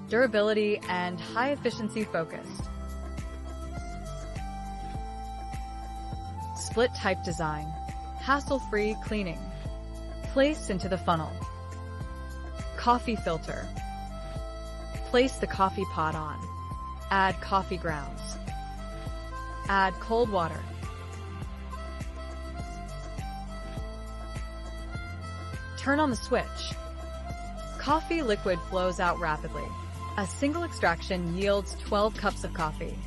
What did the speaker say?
durability, and high-efficiency focused. Split-type design, hassle-free cleaning. Place into the funnel. Coffee filter. Place the coffee pot on. Add coffee grounds. Add cold water. Turn on the switch. Coffee liquid flows out rapidly. A single extraction yields 12 cups of coffee.